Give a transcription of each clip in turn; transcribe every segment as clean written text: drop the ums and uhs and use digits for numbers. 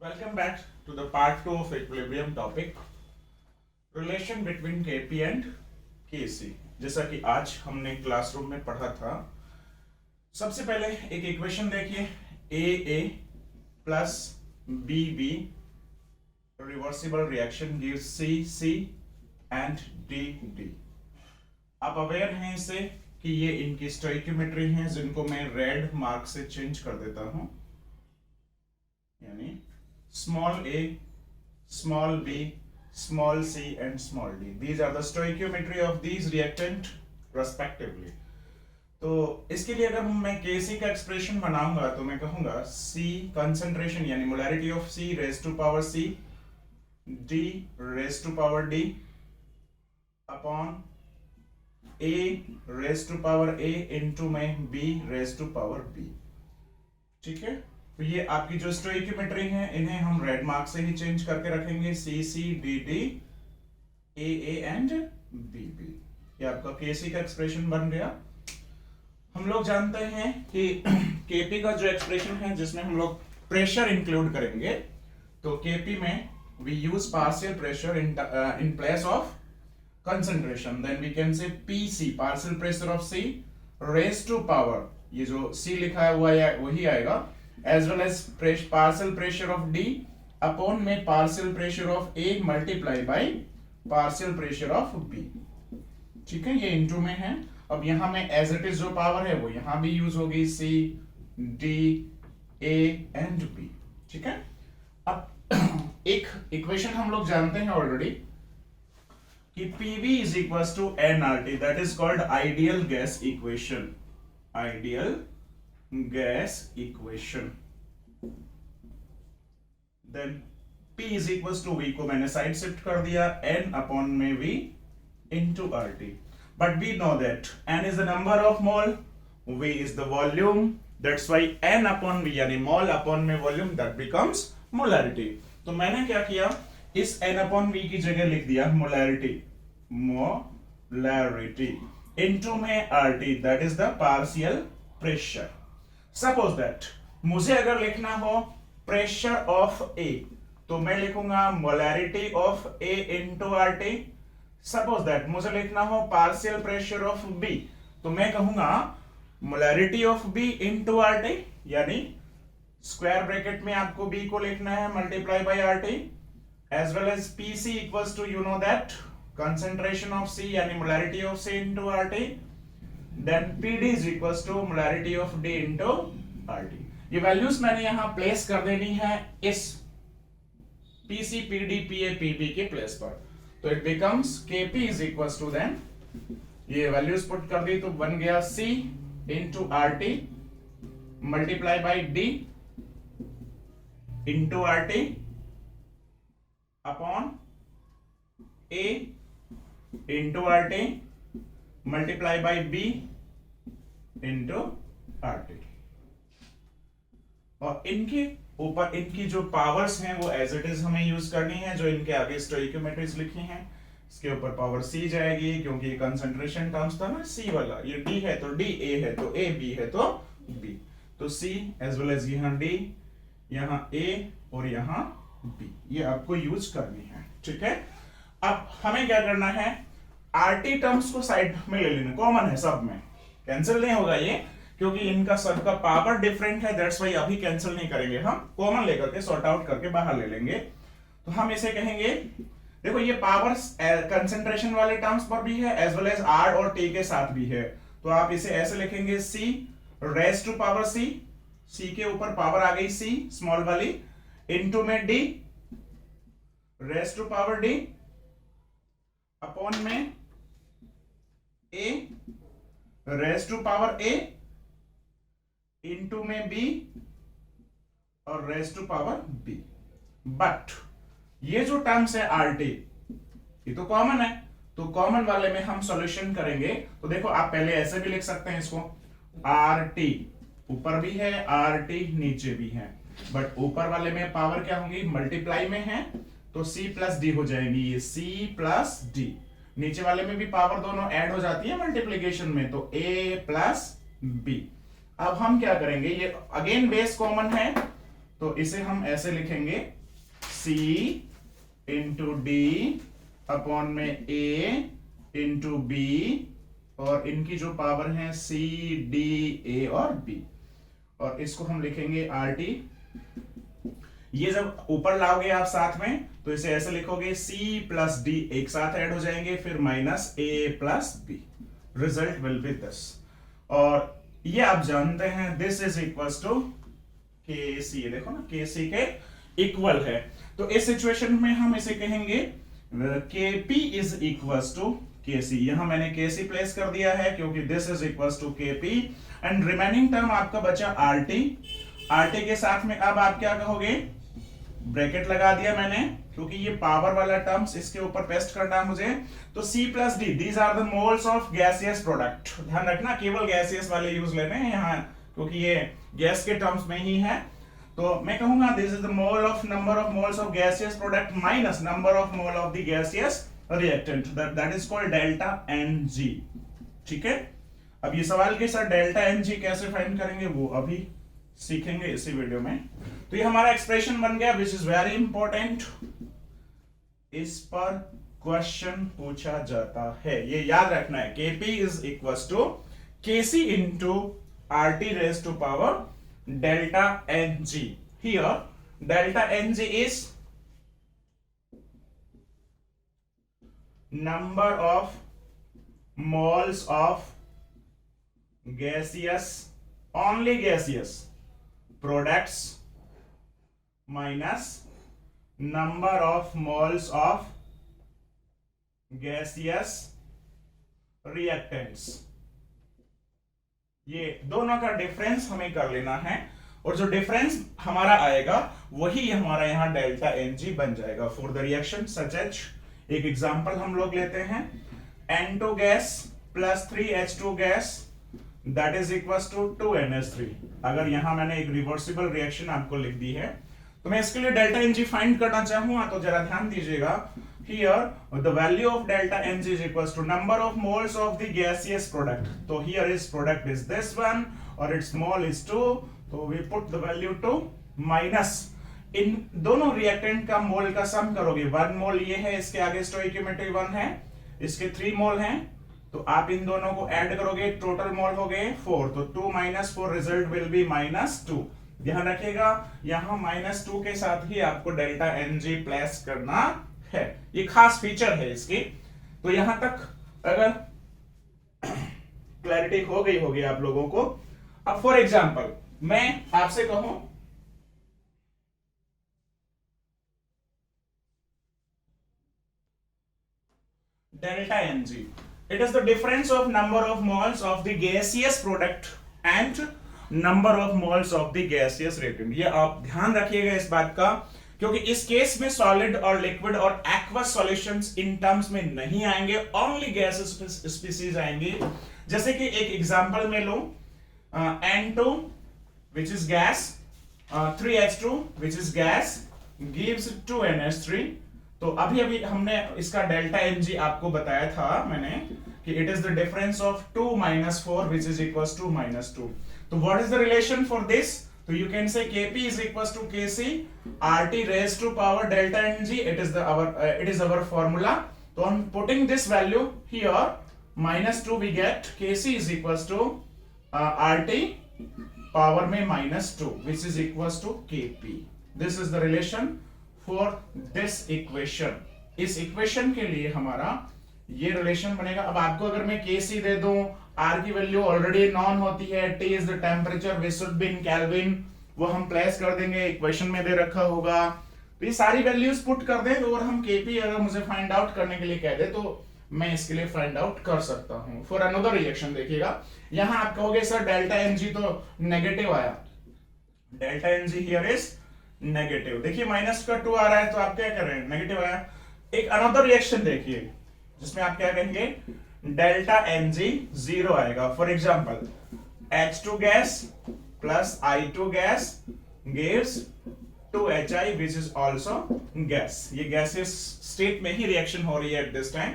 Welcome back to the part 2 of equilibrium topic, relation between Kp and Kc। जैसा कि आज हमने classroom में पढ़ा था, सबसे पहले एक इक्वेशन देखिए, AA plus BB reversible reaction gives CC and DD। आप अवेयर हैं इससे कि ये इनकी स्टोइकियोमेट्री हैं, जिनको मैं रेड मार्क से चेंज कर देता हूं, यानी small a, small b, small c and small d. These are the stoichiometry of these reactant respectively. तो इसके लिए अगर मैं Kc का एक्सप्रेशन बनाऊंगा तो मैं कहूंगा C कंसंट्रेशन यानी molarity of C raise to power C D raise to power D upon A raise to power A into में B raise to power B। ठीक है, तो ये आपकी जो स्टोइकियोमेट्री है, इन्हें हम रेड मार्क से ही चेंज करके रखेंगे, C C D D A A and B B. ये आपका केसी का एक्सप्रेशन बन गया। हम लोग जानते हैं कि केपी का जो एक्सप्रेशन है, जिसमें हम लोग प्रेशर इंक्लूड करेंगे, तो केपी में we use partial pressure in place of concentration, then we can say PC partial pressure of C raise to power, ये जो सी लिखा हुआ है वही आएगा, as well as partial pressure of D upon में partial pressure of A multiply by partial pressure of B। ठीक है, ये इनटू में है। अब यहां में एज इट इज जो पावर है वो यहां भी यूज होगी, C D A and B। ठीक है, अब एक इक्वेशन हम लोग जानते हैं ऑलरेडी कि PV is equals to nRT, that is called ideal gas equation, ideal gas equation। then P is equals to V को मैंने साइड शिफ्ट कर दिया, N अपॉन में V into RT, but we know that N is the number of mole, V is the volume, that's why N upon V यानी mole upon में volume, that becomes molarity। तो मैंने क्या किया, इस N upon V की जगह लिख दिया molarity, molarity into में RT, that is the partial pressure। Suppose that मुझे अगर लिखना हो प्रेशर ऑफ ए, तो मैं लिखूंगा molarity of A into R T. Suppose that मुझे लिखना हो पार्शियल प्रेशर ऑफ बी, तो मैं कहूंगा molarity of B into R T, यानी स्क्वायर ब्रैकेट में आपको बी को लिखना है multiply by R T, as well as P C equals to, you know that, concentration of C यानी molarity of C into R T, then PD is equals to molarity of D into RT। ये values मैंने यहां place कर देनी है इस PC PD PA PB के place पर, तो it becomes KP is equals to, then ये वैल्यूज पुट कर दी तो बन गया C into RT multiply by D into RT upon A into RT multiply by B into RT। और इनके ऊपर इनकी जो पावर्स हैं वो एज इट इज हमें यूज करनी है, जो इनके आगे स्टोइकियोमेट्रीज लिखी हैं, इसके ऊपर पावर C जाएगी, क्योंकि ये कंसंट्रेशन टर्म्स था ना C वाला, ये D है तो D, A है तो A, B है तो B, तो C एज वेल एज यहाँ D, यहाँ A और यहाँ B, ये आपको यूज करनी है। ठीक है, अब हमें क्या करना है, RT टर्म्स को साइड में ले लेना, कॉमन है सब में, कैंसिल नहीं होगा ये, क्योंकि इनका सबका पावर डिफरेंट है, दैट्स व्हाई अभी कैंसिल नहीं करेंगे, हम कॉमन लेकर के सॉर्ट आउट करके बाहर ले लेंगे। तो हम इसे कहेंगे, देखो ये पावर्स कंसंट्रेशन वाले टर्म्स पर भी है एज वेल एज R और T के साथ भी है, तो आप इसे ऐसे लिखेंगे C raise to power C, C के ऊपर पावर आ गई C स्मॉल वाली, इनटू में D raise to power D upon में A raise to power A into में B और raise to power B। But ये जो टर्म्स है RT, ये तो कॉमन है, तो कॉमन वाले में हम सॉल्यूशन करेंगे, तो देखो आप पहले ऐसे भी लिख सकते हैं इसको, RT ऊपर भी है, RT नीचे भी है, बट ऊपर वाले में पावर क्या होंगी, मल्टीप्लाई में है, तो C प्लस D हो जाएंगी, ये C प्लस D, नीचे वाले में भी पावर दोनों ऐड हो जाती है मल्टीप्लिकेशन में, तो A प्लस B। अब हम क्या करेंगे, ये अगेन बेस कॉमन है, तो इसे हम ऐसे लिखेंगे C इंटू डी अपॉन में A इंटू बी, और इनकी जो पावर है C D A और B, और इसको हम लिखेंगे RT। ये जब ऊपर लाओगे आप साथ में तो इसे ऐसे लिखोगे C प्लस डी एक साथ ऐड हो जाएंगे, फिर minus A plus B, result will be this. और ये आप जानते हैं this is equal to KC, देखो ना KC के इक्वल है। तो इस सिचुएशन में हम इसे कहेंगे KP is equal to KC। यहां मैंने KC प्लेस कर दिया है क्योंकि this is equal to KP, and remaining term आपका बचा RT। RT के साथ में अब आप क्या कहोगे, ब्रैकेट लगा दिया मैंने क्योंकि ये पावर वाला टर्म्स इसके ऊपर पेस्ट करना है मुझे। तो C plus D, these are the moles of gaseous product. ध्यान रखना केवल गैसियस वाले यूज लेने हैं यहाँ, क्योंकि ये गैस के टर्म्स में ही है। तो मैं कहूंगा this is the mole of number of moles of gaseous product minus number of mole of the gaseous reactant, that is called delta Ng। ठीक है, अब ये सवाल के साथ डेल्टा Ng कैसे फाइंड करेंगे वो अभी सीखेंगे इसी वीडियो में। तो ये हमारा एक्सप्रेशन बन गया विच इज वेरी इंपॉर्टेंट, इस पर क्वेश्चन पूछा जाता है, ये याद रखना है। Kp is equal to Kc into RT raise to power delta Ng। Here delta Ng is number of moles of gaseous, only gaseous products minus number of moles of gaseous reactants। ये दोनों का difference हमें कर लेना है, और जो difference हमारा आएगा वही हमारा यहां डेल्टा Ng बन जाएगा फॉर द रिएक्शन सच एच। एक एग्जांपल हम लोग लेते हैं, N2 gas plus 3H2 gas that is equal to 2NH3। अगर यहां मैंने एक रिवर्सिबल रिएक्शन आपको लिख दी है, तो मैं इसके लिए डेल्टा Ng फाइंड करना चाहूंगा तो जरा ध्यान दीजिएगा। Here the value of delta Ng is equal to number of moles of the gaseous product. तो here is product is this one और इट्स मोल इज 2, तो we put the value 2 minus इन दोनों रिएक्टेंट का मोल का सम करोगे। 1 मोल ये है, इसके आगे स्टोइकियोमेट्री 1 है, इसके 3 मोल हैं, तो आप इन दोनों को ऐड करोगे, टोटल मोल हो गए 4, तो 2 माइनस 4 रिजल्ट विल बी -2। ध्यान रखिएगा यहां -2 के साथ ही आपको डेल्टा Ng प्लेस करना है, ये खास फीचर है इसकी। तो यहां तक अगर क्लैरिटी हो गई होगी आप लोगों को। अब फॉर एग्जांपल मैं आपसे कहूं delta Ng, it is the difference of number of moles of the gaseous product and number of moles of the gaseous reactant। ये आप ध्यान रखिएगा इस बात का, क्योंकि इस केस में सॉलिड और लिक्विड और एक्वस सॉल्यूशंस इन टर्म्स में नहीं आएंगे, ओनली गैसेस स्पीसीज आएंगे। जैसे कि एक एग्जांपल में लो, N2 which is gas, 3H2 which is gas gives 2NH3। तो अभी अभी हमने इसका डेल्टा Ng आपको बताया था मैंने कि it is the difference of 2 minus 4 which is equals to -2। तो what is the relation for this? तो you can say Kp is equals to Kc RT raised to power delta Ng, it is our formula। तो on putting this value here -2 we get Kc is equals to RT power में -2 which is equals to Kp। this is the relation for this equation। इस equation के लिए हमारा ये relation बनेगा। अब आपको अगर मैं Kc दे दूं, R की वैल्यू ऑलरेडी नॉन होती है, T is the temperature, we should be in kelvin, वो हम प्लेस कर देंगे, इक्वेशन में दे रखा होगा। तो ये सारी वैल्यूज पुट कर दें, और हम Kp अगर मुझे फाइंड आउट करने के लिए कह दे तो मैं इसके लिए फाइंड आउट कर सकता हूं। फॉर अनदर रिएक्शन देखिएगा, यहां आप कहोगे सर डेल्टा Ng तो नेगेटिव आया, delta Ng here is negative. देखिए -2 आ रहा है, तो आप क्या कर रहे हैं, नेगेटिव आया। एक अनदर रिएक्शन देखिए जिसमें आप क्या कहेंगे, डेल्टा Ng 0 आएगा। For example H2 gas plus I2 gas gives 2HI which is also gas. ये गैसेस स्टेट में ही रिएक्शन हो रही है एट दिस टाइम।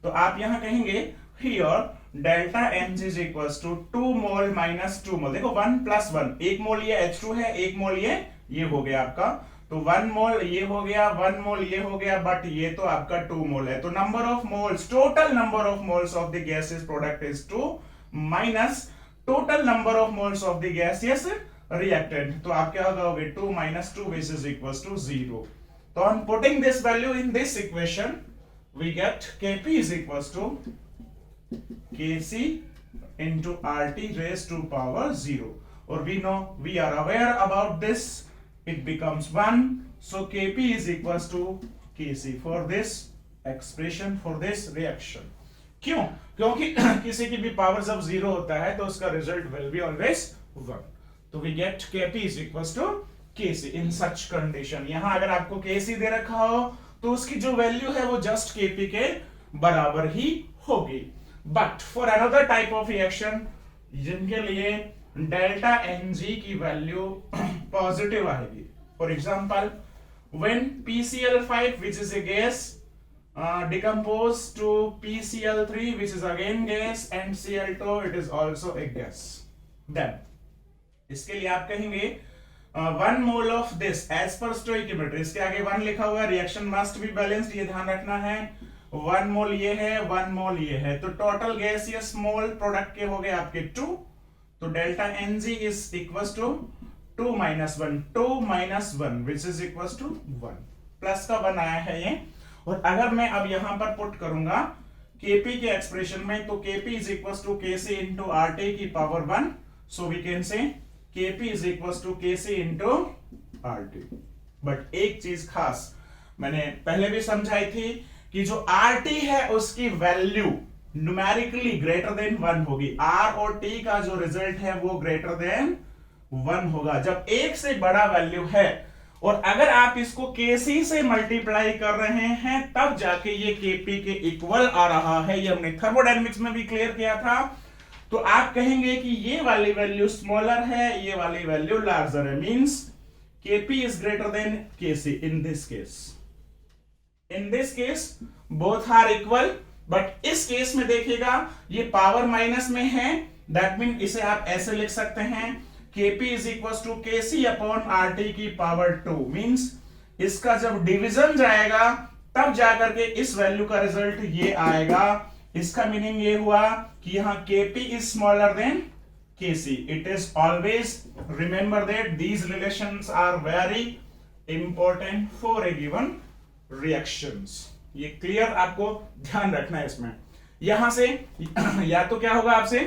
तो आप यहां कहेंगे here delta Ng is equals to 2 मोल -2 मोल। देखो 1 + 1, 1 मोल ये H2 है, 1 मोल ये ये हो गया आपका, तो 1 मोल ये हो गया, 1 मोल ये हो गया, बट ये तो आपका 2 मोल है। तो number of moles, total number of moles of the gaseous product is 2 minus total number of moles of the gaseous reactant. तो आप क्या होगा, 2 minus 2 which is equals to 0. So on putting this value in this equation, we get Kp is equals to Kc into RT raised to power 0. Or we know, we are aware about this, it becomes 1. So Kp is equals to Kc for this expression, for this reaction. क्यों? क्योंकि किसी की भी power जब 0 होता है तो उसका रिजल्ट विल बी ऑलवेज 1. तो we get Kp is equals to Kc in such condition. यहां अगर आपको Kc दे रखा हो तो उसकी जो वैल्यू है वो जस्ट Kp के बराबर ही होगी. But for another type of reaction जिनके लिए डेल्टा Ng की वैल्यू पॉजिटिव आएगी, for example when PCl5 which is a gas decompose to PCl3 which is again gas and Cl2 it is also a gas, then इसके लिए आप कहेंगे 1 mole of this as per stoichiometry, इसके आगे 1 लिखा हुआ है, रिएक्शन मस्ट बी बैलेंस्ड, ये ध्यान रखना है. 1 मोल ये है, 1 मोल ये है, तो टोटल गैसियस मोल प्रोडक्ट के हो गए आपके 2. तो delta Ng is equals to 2 minus 1, 2 minus 1 which is equals to 1. Plus का 1 आया है ये. और अगर मैं अब यहां पर पुट करूंगा Kp के एक्सप्रेशन में, तो Kp is equals to Kc into RT की power 1. So we can say Kp is equals to Kc into RT. But एक चीज खास मैंने पहले भी समझाई थी कि जो RT है उसकी वैल्यू न्यूमेरिकली ग्रेटर देन 1 होगी. R और T का जो रिजल्ट है वो ग्रेटर देन 1 होगा जब एक से बड़ा वैल्यू है. और अगर आप इसको Kc से मल्टीप्लाई कर रहे हैं तब जाके ये Kp के इक्वल आ रहा है. ये हमने थर्मोडायनेमिक्स में भी क्लियर किया था. तो आप कहेंगे कि ये वाली वैल्यू स्मॉलर है, ये वाली वैल्यू लार्जर है, means Kp is greater than Kc in this case. In this case both are equal, but इस केस में देखिएगा ये पावर माइनस में है, दैट मीन इसे आप ऐसे लिख सकते हैं Kp is equal to Kc upon RT की पावर 2. मींस इसका जब डिवीजन जाएगा तब जाकर के इस वैल्यू का रिजल्ट ये आएगा. इसका मीनिंग ये हुआ कि यहां Kp is smaller than Kc. It is always remember that these relations are very important for a given reactions. ये क्लियर आपको ध्यान रखना है. इसमें यहां से या तो क्या होगा, आपसे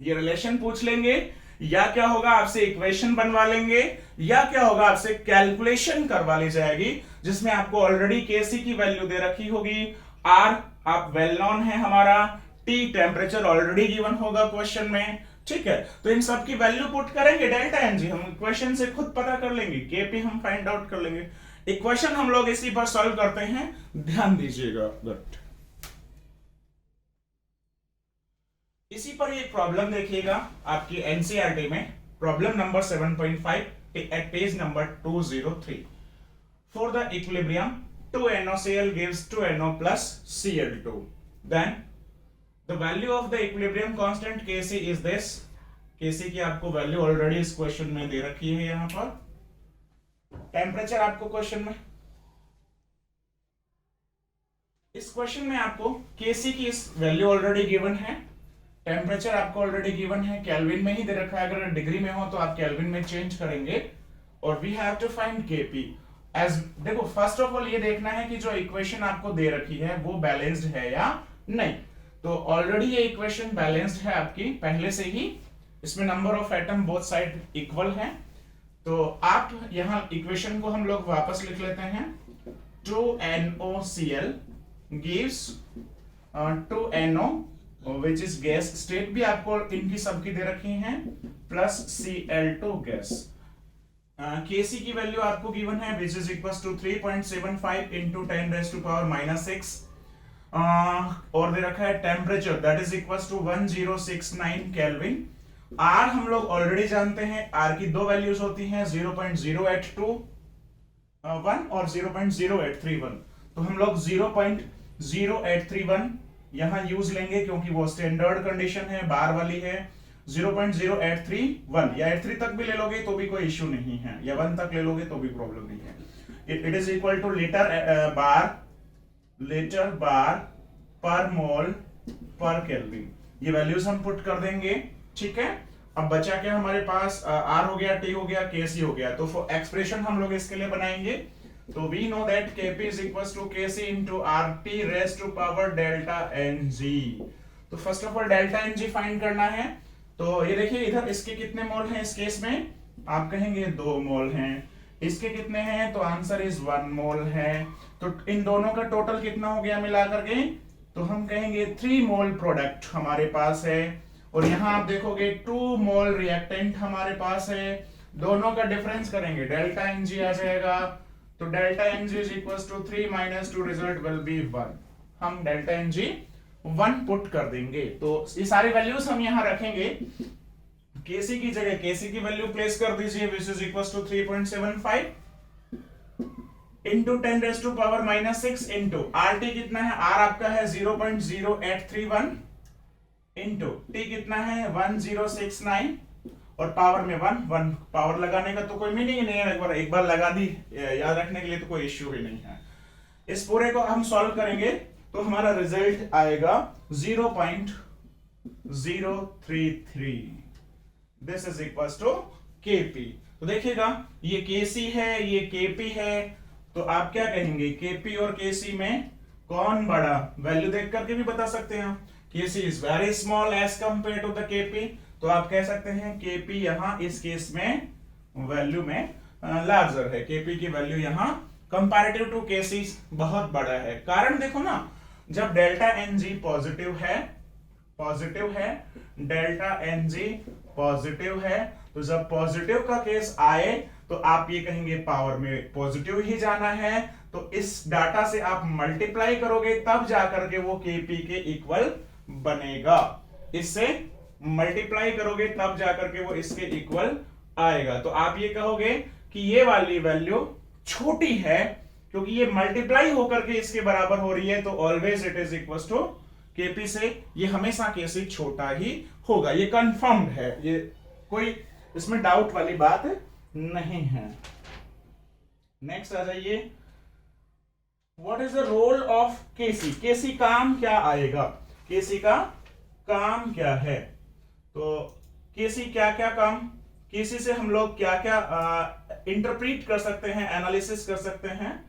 ये रिलेशन पूछ लेंगे, या क्या होगा आपसे इक्वेशन बनवा लेंगे, या क्या होगा आपसे कैलकुलेशन करवा ली जाएगी जिसमें आपको ऑलरेडी Kc की वैल्यू दे रखी होगी. R आप वेल नोन है हमारा, T टेम्परेचर ऑलरेडी गिवन होगा क्वेश्चन में. ठीक है, तो इन सब की वैल्यू पुट करेंगे. डेल्टा Ng हम इक्वेशन से खुद पता कर लेंगे, Kp हम फाइंड आउट कर लेंगे. इक्वेशन हम लोग इसी पर सॉल्व करते हैं, ध्यान दीजिएगा. गुड. इसी पर एक प्रॉब्लम देखिएगा आपकी एनसीईआरटी में, problem number 7.5 at page number 203. For the equilibrium 2NaCl gives 2No plus Cl2. Then the value of the equilibrium constant Kc is this. Kc की आपको वैल्यू ऑलरेडी इस क्वेश्चन में दे रखी है. यहां पर टेम्परेचर आपको क्वेश्चन में, इस क्वेश्चन में आपको Kc की इस वैल्यू ऑलरेडी गिवन है, टेम्परेचर आपको ऑलरेडी गिवन है, केल्विन में ही दे रखा है. अगर डिग्री में हो तो आप केल्विन में चेंज करेंगे. और we have to find Kp. As देखो, फर्स्ट ऑफ ऑल ये देखना है कि जो इक्वेशन आपको दे रखी है वो बैलेंस्ड है या नहीं. तो ऑलरेडी ये इक्वेशन बैलेंस्ड है आपकी पहले से ही. इसमें number of atom both side equal है. तो आप यहां इक्वेशन को हम लोग वापस लिख लेते हैं. 2NaCl gives 2No which is gas state भी आपको इनकी सबकी दे रखी हैं, प्लस Cl2 गैस. Kc की वैल्यू आपको गिवन है which is equals to 3.75 into 10 raised to power -6. और दे रखा है temperature that is equals to 1069 kelvin. R हम लोग ऑलरेडी जानते हैं, R की दो वैल्यूज होती हैं 0.0821 और 0.0831. तो हम लोग 0.0831 यहां यूज लेंगे क्योंकि वो स्टैंडर्ड कंडीशन है, बार वाली है. 0.0831 या 83 तक भी ले लोगे तो भी कोई इश्यू नहीं है, या 1 तक ले लोगे तो भी प्रॉब्लम नहीं है। It is equal to litre bar per mole पर केल्विन। ये वैल्यूज हम पुट कर देंगे, ठीक है। अब बचा क्या हमारे पास, आर हो गया, टी हो गया, केसी हो गया। तो एक्सप्रेशन हम लोग इसके लिए बनाएंगे। तो we know that Kp is equals to Kc into RT raised to power delta Ng। तो first of all delta Ng find करना है। तो ये देखिए इधर इसके कितने मोल हैं, इस केस में आप कहेंगे 2 मोल हैं। इसके कितने हैं, तो आंसर इज 1 मोल है। तो इन दोनों का टोटल कितना हो गया मिला करके, तो हम कहेंगे 3 मोल प्रोडक्ट हमारे पास है। और यहां आप देखोगे 2 मोल रिएक्टेंट हमारे पास है। दोनों का डिफरेंस करेंगे, डेल्टा Ng आ जाएगा। तो delta Ng is equals to 3 minus 2, result will be 1। हम डेल्टा Ng 1 पुट कर देंगे। तो ये सारी वैल्यूज हम यहां रखेंगे। Kc की जगह Kc की वैल्यू प्लेस कर दीजिए, which is equals to 3.75 into 10 raise to power minus 6 into RT कितना है, R आपका है 0.0831 इंटू T कितना है 1069 और पावर में 1 पावर लगाने का तो कोई मीनिंग नहीं है, एक बार लगा दी याद रखने के लिए तो कोई इश्यू ही नहीं है। इस पूरे को हम सॉल्व करेंगे तो हमारा रिजल्ट आएगा 0.033। This is equals to Kp। तो देखिएगा ये Kc है, ये Kp है। तो आप क्या कहेंगे, Kp और Kc में कौन बड़ा, वैल्यू देख करके भी बता सकते हैं। Kc is very small as compare to the Kp। तो आप कह सकते हैं Kp यहां इस केस में वैल्यू में लार्जर है। Kp की वैल्यू यहां कंपैरेटिव टू Kc बहुत बड़ा है। कारण देखो ना, जब डेल्टा Ng पॉजिटिव है, डेल्टा Ng पॉजिटिव है, तो जब पॉजिटिव का केस आए तो आप ये कहेंगे पावर में पॉजिटिव ही जाना है। तो इस डाटा से आप मल्टीप्लाई करोगे तब जाकर के वो Kp के इक्वल बनेगा। इससे मल्टीप्लाई करोगे तब जाकर के वो इसके इक्वल आएगा। तो आप ये कहोगे कि ये वाली वैल्यू छोटी है क्योंकि ये मल्टीप्लाई होकर के इसके बराबर हो रही है। तो always it is equal to Kp से ये हमेशा Kc छोटा ही होगा। ये कंफर्म्ड है, ये कोई इसमें डाउट वाली बात नहीं है। नेक्स्ट आ जाइए, what is the role of Kc। Kc काम क्या आएगा, Kc का काम क्या है। तो Kc क्या क्या काम, Kc से हम लोग क्या क्या इंटरप्रीट कर सकते हैं, एनालिसिस कर सकते हैं,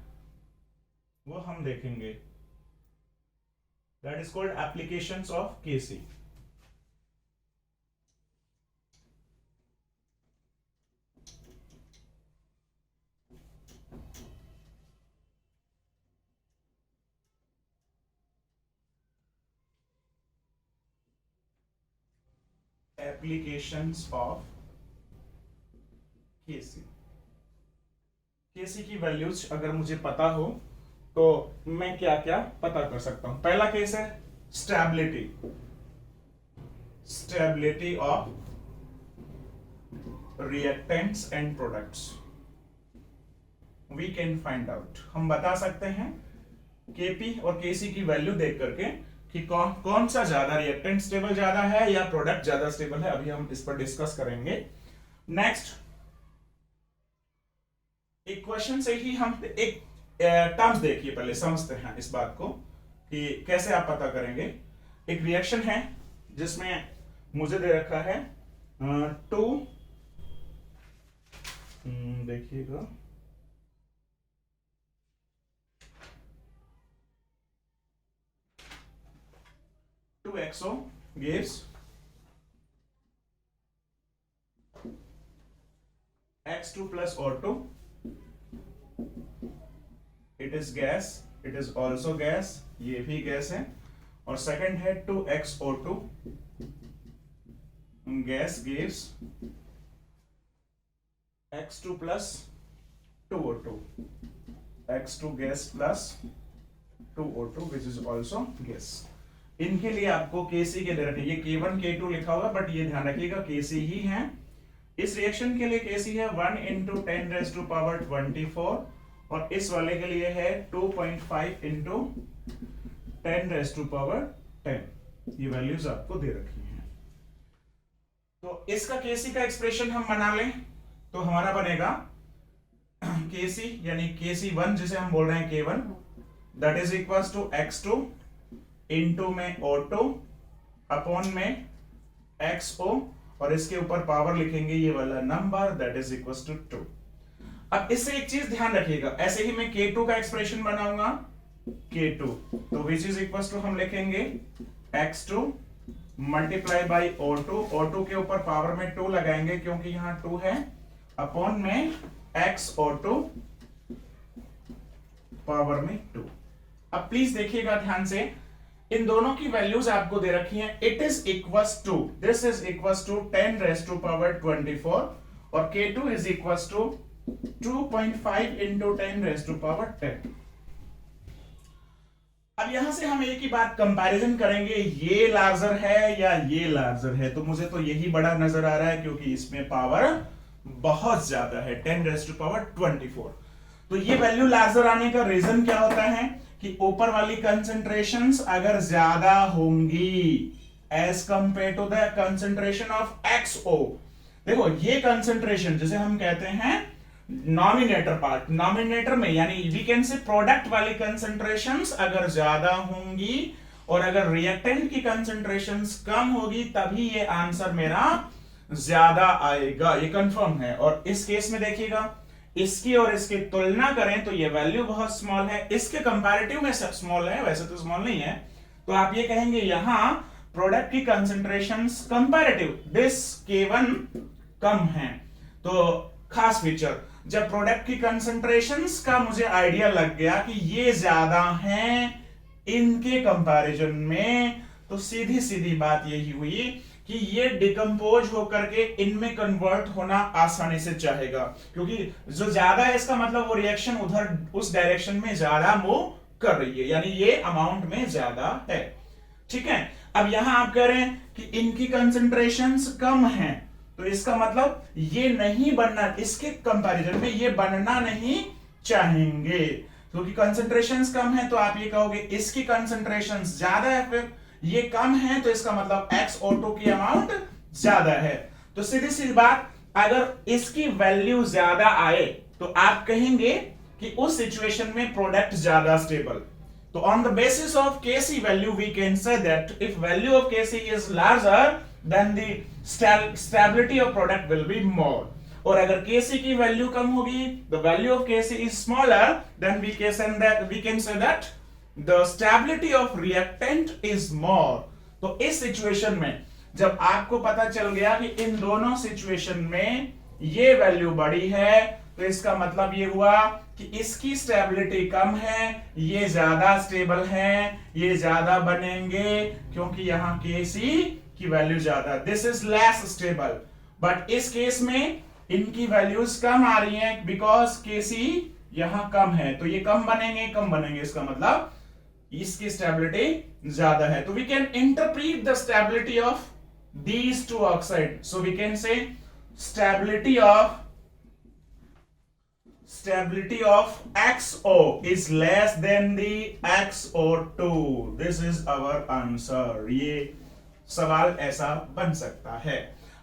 वो हम देखेंगे। That is called applications of Kc। Applications of Kc। Kc की वैल्यूज अगर मुझे पता हो तो मैं क्या क्या पता कर सकता हूं। पहला केस है stability of reactants and products. We can find out, हम बता सकते हैं Kp और Kc की वैल्यू देख करके कि कौन सा ज्यादा, रिएक्टेंट स्टेबल ज्यादा है या प्रोडक्ट ज्यादा स्टेबल है। अभी हम इस पर डिस्कस करेंगे। नेक्स्ट इक्वेशन से ही हम एक टर्म्स देखिए, पहले समझते हैं इस बात को कि कैसे आप पता करेंगे। एक रिएक्शन है जिसमें मुझे दे रखा है 2, देखिएगा 2XO gives X2 plus O2. It is gas, it is also gas, ये भी गैस है। और सेकंड है 2XO2 gas gives X2 plus 2O2, X2 gas plus 2O2 which is also gas। इनके लिए आपको Kc के दे रखे, ये K1 K2 लिखा होगा बट ये ध्यान रखिएगा Kc ही है। इस रिएक्शन के लिए Kc है 1 into 10 raised to power 24 और इस वाले के लिए है 2.5 into 10 raised to power 10। ये वैल्यूज आपको दे रखी हैं। तो इसका केसी का एक्सप्रेशन हम बना लें तो हमारा बनेगा केसी यानी KC1 जिसे हम बोल रहे हैं K1 that is equal to X2 into में O2 अपॉन में XO और इसके ऊपर पावर लिखेंगे ये वाला number that is equal to 2। अब इससे एक चीज ध्यान रखिएगा, ऐसे ही मैं K2 का एक्सप्रेशन बनाऊंगा K2 तो विच इज इक्वल टू हम लिखेंगे X2 मल्टीप्लाई बाई O2 के ऊपर पावर में 2 लगाएंगे क्योंकि यहां 2 है अपॉन में XO2 पावर में 2। अब प्लीज देखिएगा ध्यान से, इन दोनों की वैल्यूज आपको दे रखी हैं। It is equals to this is equals to 10 raise to power 24 और K2 is equals to 2.5 into 10 raise to power 10। अब यहां से हम एक ही बात कंपैरिजन करेंगे, ये लार्जर है या ये लार्जर है, तो मुझे तो यही बड़ा नजर आ रहा है क्योंकि इसमें पावर बहुत ज्यादा है 10 रेज़ टू पावर 24। तो ये वैल्यू लार्जर आने का रीजन क्या होता है कि ऊपर वाली कंसंट्रेशंस अगर ज्यादा होंगी as compare to the concentration of XO। देखो ये कंसंट्रेशन जिसे हम कहते हैं नॉमिनेटर पार्ट, नॉमिनेटर में यानी वी कैन से प्रोडक्ट वाली कंसंट्रेशंस अगर ज्यादा होंगी और अगर रिएक्टेंट की कंसंट्रेशंस कम होगी तभी ये आंसर मेरा ज्यादा आएगा, ये कंफर्म है। और इस केस में देखिएगा इसकी और इसकी तुलना करें तो ये वैल्यू बहुत स्मॉल है, इसके कंपैरेटिव में स्मॉल है, वैसे तो स्मॉल नहीं है, तो आप ये कहेंगे यहां प्रोडक्ट की कंसंट्रेशंस कंपैरेटिव दिस K1 कम है। तो खास फीचर, जब प्रोडक्ट की कंसंट्रेशंस का मुझे आइडिया लग गया कि ये ज्यादा हैं इनके कंपैरिजन में, तो सीधी सीधी बात यही हुई कि ये डिकम्पोज होकर के इनमें कन्वर्ट होना आसानी से चाहेगा, क्योंकि जो ज्यादा है इसका मतलब वो रिएक्शन उधर उस डायरेक्शन में ज्यादा मूव कर रही है, यानी ये अमाउंट में ज्यादा है। ठीक है, अब यहां आप कह रहे हैं कि इनकी कंसंट्रेशंस कम हैं, तो इसका मतलब ये नहीं बनना, इसके कंपैरिजन में ये बनना नहीं चाहेंगे, क्योंकि कंसंट्रेशंस कम है तो आप ये कहोगे इसकी कंसंट्रेशंस ज्यादा है, फिर ये कम है तो इसका मतलब XO2 की अमाउंट ज्यादा है। तो सीधी सी बात, अगर इसकी वैल्यू ज्यादा आए तो आप कहेंगे कि उस सिचुएशन में प्रोडक्ट ज्यादा स्टेबल। तो on the basis of Kc value we can say that if value of Kc is larger than the stability of product will be more, और अगर Kc की वैल्यू कम होगी, the value of Kc is smaller, then we can say that the stability of reactant is more। तो इस situation में जब आपको पता चल गया कि इन दोनों सिचुएशन में ये वैल्यू बड़ी है, तो इसका मतलब ये हुआ कि इसकी स्टेबिलिटी कम है, ये ज्यादा स्टेबल है, ये ज्यादा बनेंगे क्योंकि यहां Kc की वैल्यू ज्यादा, this is less stable. But इस केस में इनकी वैल्यूज कम आ रही हैं बिकॉज Kc यहां कम है, तो ये कम बनेंगे, इसका मतलब इसकी स्टेबिलिटी ज्यादा है। तो we can interpret the stability of these two oxide, so we can say stability of XO is less than the XO2। This is our answer. ये सवाल ऐसा बन सकता है।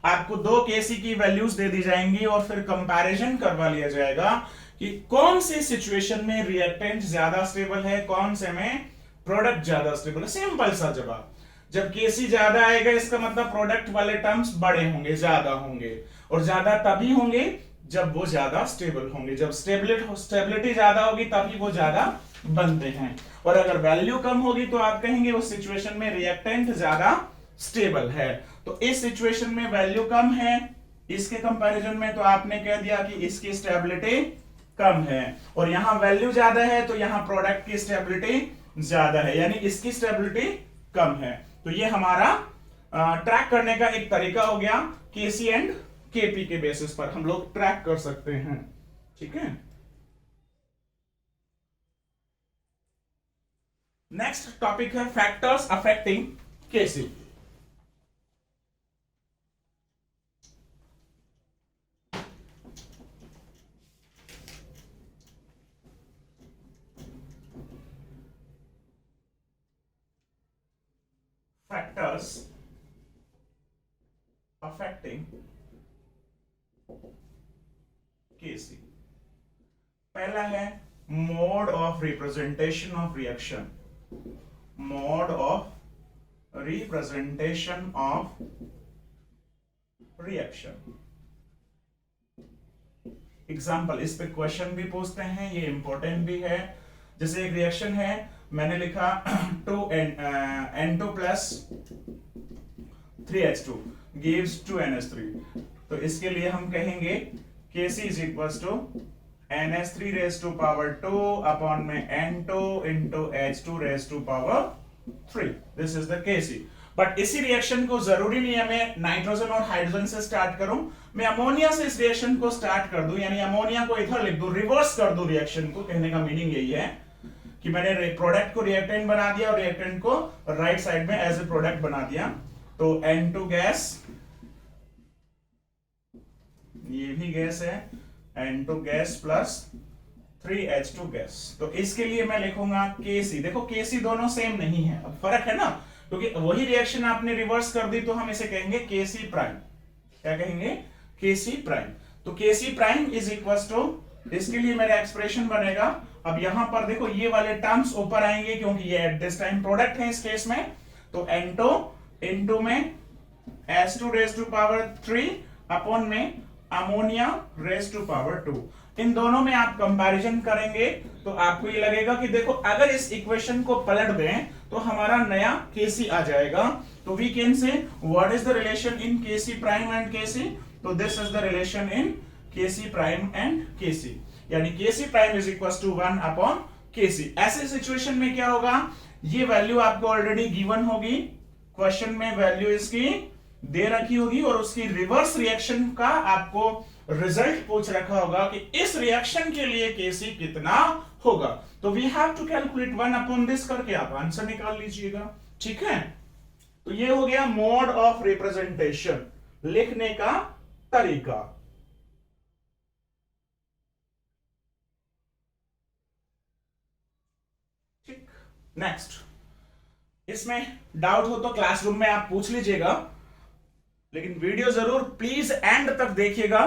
आपको दो Kc की वैल्यूज दे दी जाएंगी और फिर कंपैरिजन करवा लिया जाएगा कि कौन सी सिचुएशन में रिएक्टेंट ज्यादा स्टेबल है, कौन से में प्रोडक्ट ज्यादा स्टेबल है। सिंपल सा जवाब, जब Kc ज्यादा आएगा इसका मतलब प्रोडक्ट वाले टर्म्स बड़े होंगे, ज्यादा होंगे, और ज्यादा तभी होंगे जब वो ज्यादा स्टेबल होंगे। जब स्टेबिलिटी ज्यादा होगी तभी वो ज्यादा बनते हैं, और अगर वैल्यू कम होगी तो आप कहेंगे उस सिचुएशन में रिएक्टेंट ज्यादा स्टेबल है। तो इस सिचुएशन में वैल्यू कम है इसके कंपैरिजन में, तो आपने कह दिया कि इसकी स्टेबिलिटी कम है, और यहां वैल्यू ज्यादा है तो यहां प्रोडक्ट की स्टेबिलिटी ज्यादा है, यानी इसकी स्टेबिलिटी कम है। तो ये हमारा ट्रैक करने का एक तरीका हो गया, Kc एंड Kp के बेसिस पर हम लोग ट्रैक कर सकते हैं। ठीक है, नेक्स्ट टॉपिक है factors affecting Kc। factors affecting Kc. पहला है mode of representation of reaction. Mode of representation of reaction. Example, इस पे क्वेश्चन भी पूछते हैं, ये इंपॉर्टेंट भी है. जैसे एक रिएक्शन है, मैंने लिखा N2 plus 3H2 gives 2NH3. तो इसके लिए हम कहेंगे Kc is equals to NH3 raised to power 2 upon में N2 into H2 raised to power 3. This is the Kc. But इसी रिएक्शन को जरूरी नहीं है मैं नाइट्रोजन और हाइड्रोजन से स्टार्ट करूं, मैं अमोनिया से इस रिएक्शन को स्टार्ट कर दूं, यानी अमोनिया को इधर लिख दूं, रिवर्स कर दूं रिएक्शन को. कहने का मीनिंग यही है कि मैंने प्रोडक्ट को रिएक्टेंट बना दिया और रिएक्टेंट को राइट साइड में एज ए प्रोडक्ट बना दिया. तो N2 गैस, ये भी गैस है, N2 gas plus 3H2 gas. तो इसके लिए मैं लिखूंगा Kc. देखो Kc दोनों सेम नहीं है, अब फर्क है ना, क्योंकि वही रिएक्शन आपने रिवर्स कर दी, तो हम इसे कहेंगे Kc प्राइम. क्या कहेंगे? Kc prime. तो Kc prime is equal to, इसके लिए मेरा एक्सप्रेशन बनेगा, अब यहां पर देखो ये वाले टर्म्स ऊपर आएंगे क्योंकि ये एट दिस टाइम प्रोडक्ट है इस केस में. तो N2 इनटू में H2 raise to power 3 upon में अमोनिया रेज टू पावर 2. इन दोनों में आप कंपैरिजन करेंगे तो आपको ये लगेगा कि देखो अगर इस इक्वेशन को पलट दें तो हमारा नया Kc आ जाएगा. तो we can say what is the relation in Kc prime and Kc. तो this is the relation in Kc prime and Kc, यानी Kc prime is equal to 1 upon Kc. ऐसे सिचुएशन में क्या होगा, ये वैल्यू आपको ऑलरेडी गिवन होगी, क्वेश्चन में वैल्यू इसकी दे रखी होगी और उसकी रिवर्स रिएक्शन का आपको रिजल्ट पूछ रखा होगा कि इस रिएक्शन के लिए Kc कितना होगा. तो we have to calculate 1 upon this करके आप आंसर निकाल लीजिएगा. ठीक है, तो ये हो गया मोड ऑफ रिप्रेजेंटेशन, लिखने का तरीका. ठीक, नेक्स्ट. इसमें डाउट हो तो क्लासरूम में आप पूछ लीजिएगा, लेकिन वीडियो जरूर प्लीज एंड तक देखिएगा,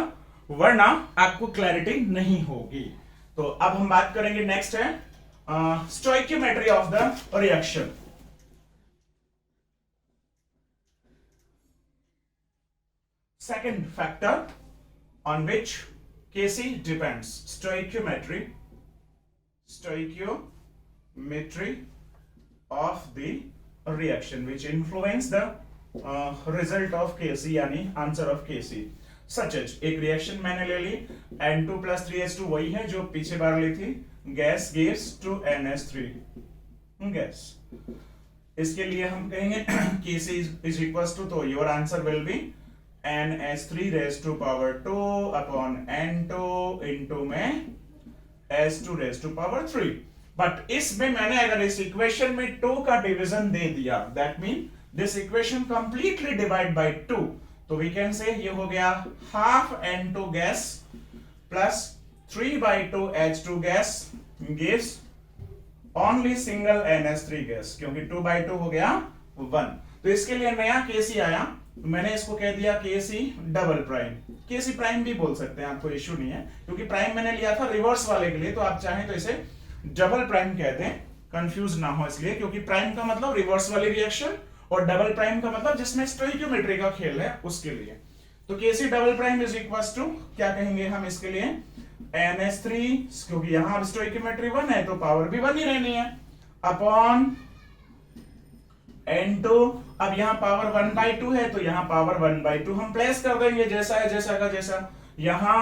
वरना आपको क्लैरिटी नहीं होगी. तो अब हम बात करेंगे, नेक्स्ट है stoichiometry of the reaction. Second factor on which Kc depends, stoichiometry of the reaction which influence the result of Kc, यानी आंसर ऑफ Kc. सच एक रिएक्शन मैंने ले ली, N2 plus 3H2 वही है जो पीछे बार ली थी, gas gives to NH3 gas. इसके लिए हम कहेंगे Kc is equals to, तो your answer will be NH3 raised to power 2 upon N2 into में H2 raised to power 3. But इसमें मैंने अगर इस इक्वेशन में 2 का डिवीजन दे दिया, that mean this equation completely divide by 2, तो वी कैन से ये हो गया half N2 gas plus 3/2 H2 gas gives only single NH3 gas, क्योंकि 2/2 हो गया 1. तो इसके लिए नया Kc आया, तो मैंने इसको कह दिया Kc double prime. Kc prime भी बोल सकते हैं, आपको इश्यू नहीं है, क्योंकि प्राइम मैंने लिया था रिवर्स वाले के लिए, तो आप चाहें तो इसे डबल प्राइम कहते हैं, कंफ्यूज ना हो इसलिए, क्योंकि प्राइम का मतलब रिवर्स वाली रिएक्शन और डबल प्राइम का मतलब जिसमें स्टोइकियोमेट्री का खेल है उसके लिए. तो Kc double prime is equal to, क्या कहेंगे हम इसके लिए, NH3, क्योंकि यहां स्टोइकियोमेट्री 1 है तो पावर भी 1 ही रहनी है, अपॉन N2. अब यहां पावर 1/2 है तो यहां पावर 1/2 हम प्लेस कर देंगे, जैसा है जैसा का जैसा. यहां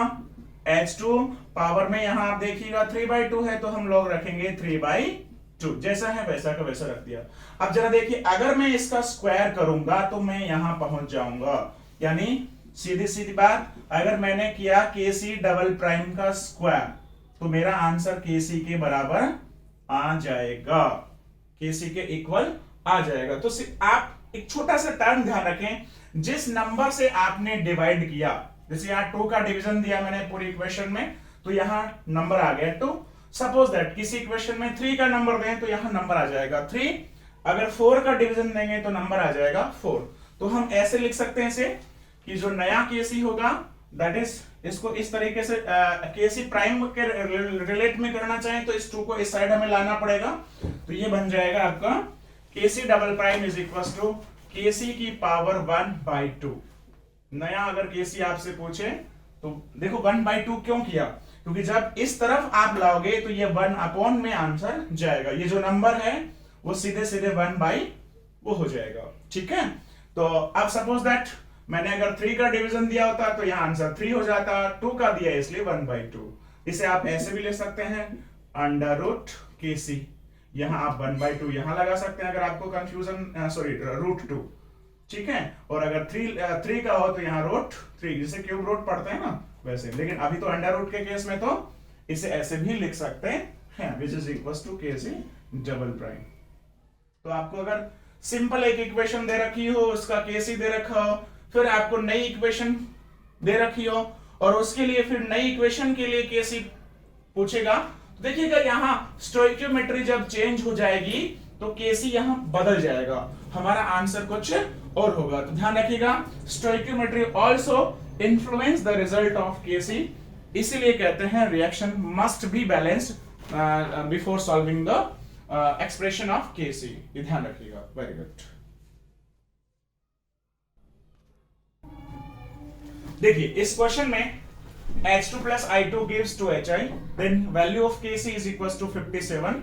H2 पावर में यहां आप देखिएगा 3/2 है तो हम लोग रखेंगे 3/2, जैसा है वैसा का वैसा रख दिया. अब जरा देखिए, अगर मैं इसका स्क्वायर करूंगा तो मैं यहां पहुंच जाऊंगा, यानी सीधी सीधी बात, अगर मैंने किया Kc डबल प्राइम का स्क्वायर तो मेरा आंसर Kc के बराबर आ जाएगा, Kc के इक्वल आ जाएगा. तो आप एक छोटा सा टर्म ध्यान रखें, जिस नंबर से आपने डिवाइड किया, जैसे यहाँ 2 का डिवीजन दिया मैंने पूरी इक्वेशन में, तो यहाँ नंबर आ गया 2. सपोज दैट किसी इक्वेशन में 3 का नंबर दें तो यहाँ नंबर आ जाएगा 3. अगर 4 का डिवीजन देंगे तो नंबर आ जाएगा 4. तो हम ऐसे लिख सकते हैं इसे, कि जो नया केसी होगा दैट इज, इसको इस तरीके से केसी प्राइम के रिलेट में करना चाहें तो इस 2 को इस साइड हमें लाना पड़ेगा। तो ये बन जाएगा आपका KC double prime is equal to KC की पावर 1/2। नया अगर केसी आपसे पूछे तो देखो 1/2 क्यों किया, क्योंकि जब इस तरफ आप लाओगे तो ये 1 अपॉन में आंसर जाएगा, ये जो नंबर है वो सीधे सीधे 1 वो हो जाएगा। ठीक है, तो अब सपोज दैट मैंने अगर 3 का डिवीजन दिया होता तो यहां आंसर 3 हो जाता, 2 का दिया इसलिए 1/2। इसे आप ऐसे भी ले सकते हैं अंडर रूट केसी, यहां आप 1/2 यहां लगा सकते हैं अगर आपको कंफ्यूजन, सॉरी √2। ठीक है, और अगर 3 का हो तो यहाँ √3, जिसे क्यूब रूट पढ़ते हैं ना वैसे, लेकिन अभी तो अंडर रूट के केस में तो इसे ऐसे भी लिख सकते हैं which is equal to K C double prime. तो आपको अगर सिंपल एक इक्वेशन दे रखी हो, उसका केसी दे रखा हो, फिर आपको नई इक्वेशन दे रखी हो और उसके लिए फिर नई इक्वेशन के लिए केसी पूछेगा, तो देखिएगा यहां स्टोइकियोमेट्री जब चेंज हो जाएगी तो केसी यहां बदल जाएगा, हमारा आंसर कुछ और होगा। तो ध्यान रखिएगा stoichiometry also influence the result of KC, इसीलिए कहते हैं reaction must be balanced before solving the expression of KC. ये ध्यान रखिएगा। Very good. देखिए इस क्वेश्चन में H2 plus I2 gives 2HI, then value of Kc is equals to 57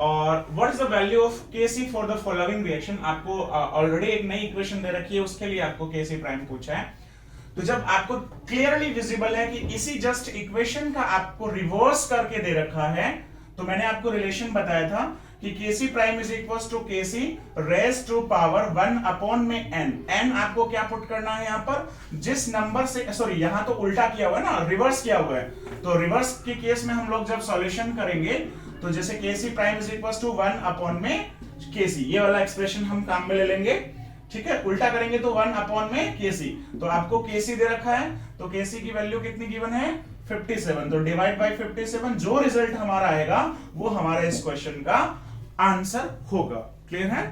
और what is the value of Kc for the following reaction। आपको already एक नई इक्वेशन दे रखी है, उसके लिए आपको Kc प्राइम पूछा है। तो जब आपको क्लियरली विजिबल है कि इसी जस्ट इक्वेशन का आपको रिवर्स करके दे रखा है, तो मैंने आपको रिलेशन बताया था कि Kc prime is equal to Kc raise to power 1 upon में n आपको क्या पुट करना है यहाँ पर, जिस नंबर से, सॉरी यहाँ तो उल्टा किया हुआ है ना, रिवर्स किया हुआ है, तो रिवर्स के केस में हम लोग जब सॉल्यूशन करेंगे तो जैसे Kc prime is equal to 1 upon में Kc, ये वाला एक्सप्रेशन हम काम में ले लेंगे। ठीक है, उल्टा करेंगे तो 1 अपॉन में Kc, तो आपको Kc दे रखा है, तो Kc की वैल्यू कितनी गिवन है 57, तो डिवाइड बाय 57, जो रिजल्ट हमारा आएगा वो हमारे इस क्वेश्चन का आंसर होगा। क्लियर है?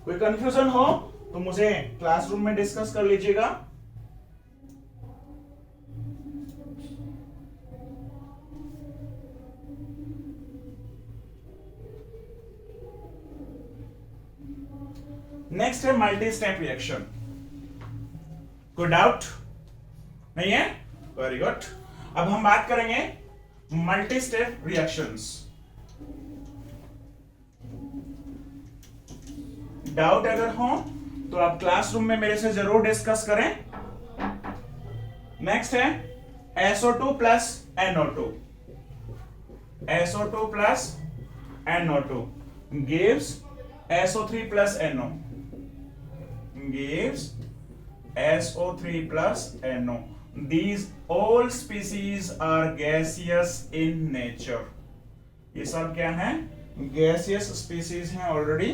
कोई कंफ्यूजन हो तो मुझे क्लासरूम में डिस्कस कर लीजिएगा। नेक्स्ट है मल्टी स्टेप रिएक्शन। कोई डाउट नहीं है? Very good. अब हम बात करेंगे मल्टी स्टेप रिएक्शंस। डाउट अगर हो तो आप क्लासरूम में मेरे से जरूर डिस्कस करें। नेक्स्ट है SO2 plus NO2। SO2 plus NO2 gives SO3 plus NO, gives SO3 plus NO. These all species are gaseous in nature. ये सब क्या है? Gaseous species हैं ऑलरेडी।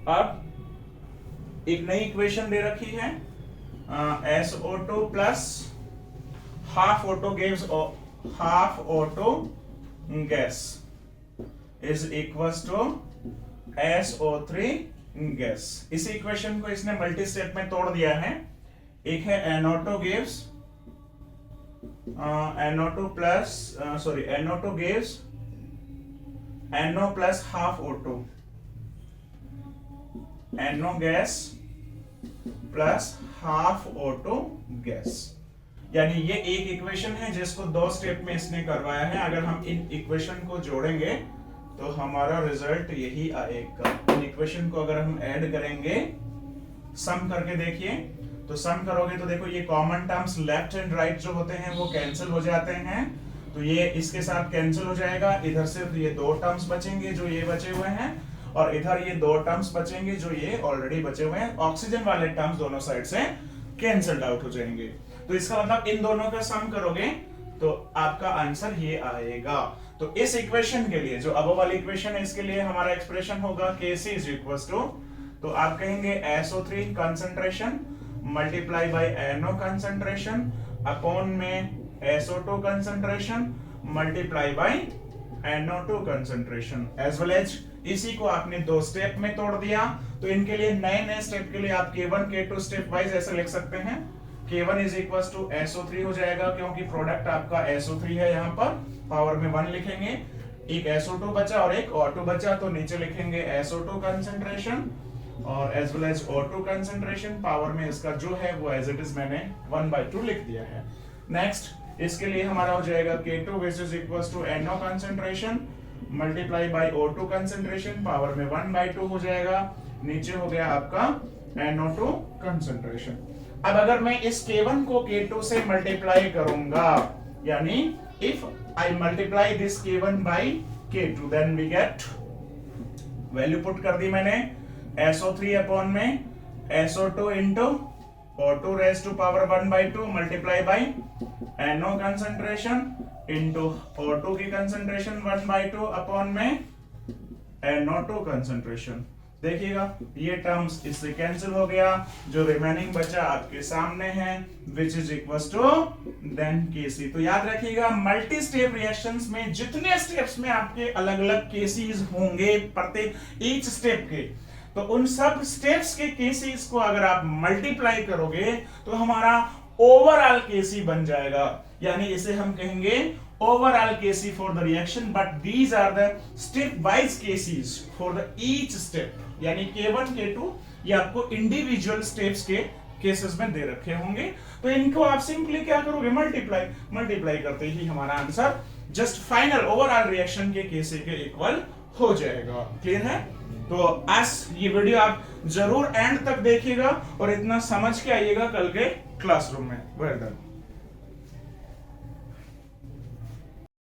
अब एक नई इक्वेशन दे रखी है, SO2 plus half O2 gives half O2 gas is equals to SO3 gas. इस इक्वेशन को इसने मल्टी स्टेप में तोड़ दिया है। एक है NO2 gives NO2 plus NO2 gives NO plus half O2, NO gas plus half O2 gas. यानी ये एक इक्वेशन है जिसको 2 स्टेप में इसने करवाया है। अगर हम इन इक्वेशन को जोड़ेंगे तो हमारा रिजल्ट यही आएगा। इन इक्वेशन को अगर हम ऐड करेंगे, सम करके देखिए, तो सम करोगे तो देखो ये common terms left and right जो होते हैं वो कैंसिल हो जाते हैं, तो ये इसके साथ कैंसिल हो जाएगा। इधर सिर्फ ये 2 टर्म्स बचेंगे जो ये बचे हुए हैं, और इधर ये 2 टर्म्स बचेंगे जो ये ऑलरेडी बचे हुए हैं। ऑक्सीजन वाले टर्म्स दोनों साइड से कैंसिल्ड आउट हो जाएंगे। तो इसका मतलब इन दोनों का सम करोगे तो आपका आंसर ये आएगा। तो इस इक्वेशन के लिए जो अब वाली इक्वेशन है, इसके लिए हमारा एक्सप्रेशन होगा Kc इज इक्वल टू, तो आप कहेंगे SO3 concentration multiply by NO concentration upon में SO2 concentration multiply by NO2 concentration as well as इसी को आपने दो स्टेप में तोड़ दिया। तो इनके लिए नए नए स्टेप के लिए आप K1 K2 स्टेप वाइज ऐसे लिख सकते हैं। K1 is equal to SO3 हो जाएगा क्योंकि प्रोडक्ट आपका SO3 है, यहाँ पर पावर में 1 लिखेंगे, एक SO2 बचा और एक O2 बचा, तो नीचे लिखेंगे SO2 कंसंट्रेशन और as well as O2 concentration. Power में इसका जो है वो एज इट इज मैंने 1/2 लिख दिया है। नेक्स्ट इसके लिए हमारा हो जाएगा K2 which is equal to NO concentration multiply by O2 concentration, power में 1/2 हो जाएगा। नीचे हो गया आपका NO2 कंसंट्रेशन। अब अगर मैं इस K1 को K2 से मल्टीप्लाई करूंगा, यानी if I multiply this K1 by K2 then we get, value put कर दी मैंने, SO3 अपॉन में SO2 into O2 raise to power 1/2 multiply by NO concentration into O2 की कंसंट्रेशन 1/2 अपॉन में NO2 कंसंट्रेशन। देखिएगा ये टर्म्स इससे cancel हो गया, जो रिमेनिंग बचा आपके सामने है which is equal to then Kc। तो याद रखिएगा मल्टी स्टेप रिएक्शंस में जितने स्टेप्स में आपके अलग अलग केसीज होंगे प्रत्येक ईच स्टेप के, तो उन सब स्टेप्स के केसीज को अगर आप मल्टीप्लाई करोगे तो हमारा ओवरऑल केसी बन जाएगा, यानी इसे हम कहेंगे overall KC for the reaction, but these are the step wise KCs for the each step, यानी K1 K2 ये आपको इंडिविजुअल स्टेप्स के केसेस में दे रखे होंगे। तो इनको आप सिंपली क्या करोगे, मल्टीप्लाई करते ही हमारा answer just final overall reaction के केसी के इक्वल हो जाएगा। क्लियर है? तो आज ये वीडियो आप जरूर एंड तक देखिएगा और इतना समझ के आइएगा कल के क्लासरूम में। Well done.